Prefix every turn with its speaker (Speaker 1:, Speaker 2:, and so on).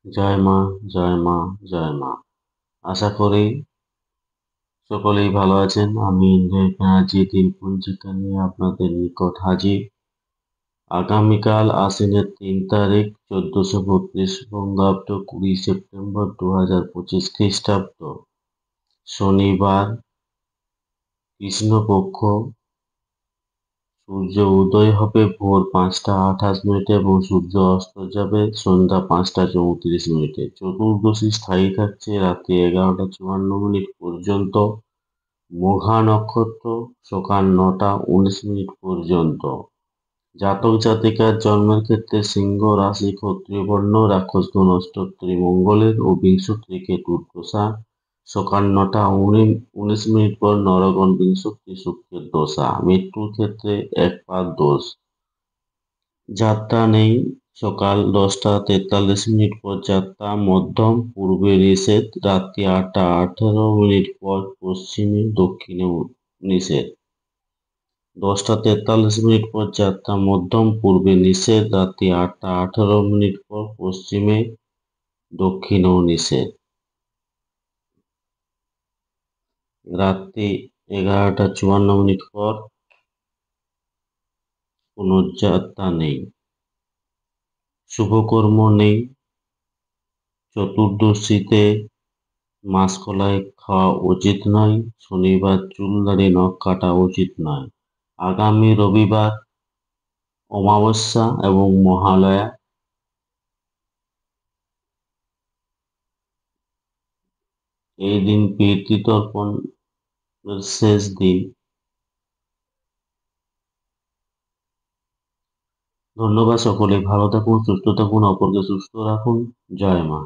Speaker 1: জয় মা, জয় মা, জয় মা। আশা করি সকলেই ভালো আছেন। আমি ইন্দ্রিয় ব্যানার্জি দিনপঞ্জিকা নিয়ে আপনাদের নিকট হাজির। আগামীকাল আশ্বিনের ৩ তারিখ ১৪৩২ বঙ্গাব্দ ২০ সেপ্টেম্বর ২০২৫ খ্রিস্টাব্দ শনিবার কৃষ্ণপক্ষ। সূর্য উদয় হবে ভোর ৫টা ২৮ মিনিটে এবং সূর্য অস্ত যাবে সন্ধ্যা ৫টা ৩৪ মিনিটে। চতুর্দশী স্থায়ী থাকছে রাত্রি ১১টা ৫৪ মিনিট পর্যন্ত। মঘা নক্ষত্র সকাল ৯টা ১৯ মিনিট পর্যন্ত। জাতক জাতিকার জন্মের ক্ষেত্রে সিংহ রাশি, ক্ষত্রিয় বর্ণ, রাক্ষসগণ, অষ্টোত্তরী মঙ্গলের ও বিংশোত্তরী কেতুর দশা। সকাল ৯টা ১৯ মিনিট পর নরগণ বিংশোত্তরী শুক্রের দশা। মৃত্যুর ক্ষেত্রে একপাদ দোষ। যাত্রা নেই। সকাল ১০টা ৪৩ মিনিট পর যাত্রা মধ্যম, পূর্বে নিষেধ। রাত্রি ৮টা ১৮ মিনিট পর পশ্চিমে দক্ষিণে নিষেধ। ১০টা ৪৩ মিনিট পর যাত্রা মধ্যম, পূর্বে নিষেধ। রাত্রি ৮টা ১৮ মিনিট পর পশ্চিমে দক্ষিণেও নিষেধ। রাত্রি ১১টা ৫৪ মিনিট পর কোনো যাত্রা নেই। শুভকর্ম নেই। চতুর্দশীতে মাসকলাই খাওয়া উচিত নয়। শনিবার চুল দাড়ি নখ কাটা উচিত নয়। আগামী রবিবার অমাবস্যা এবং মহালয়া। এই দিন পিতৃতর্পণের শেষ দিন। ধন্যবাদ। সকলে ভালো থাকুন, সুস্থ থাকুন, অপরকে সুস্থ রাখুন। জয় মা।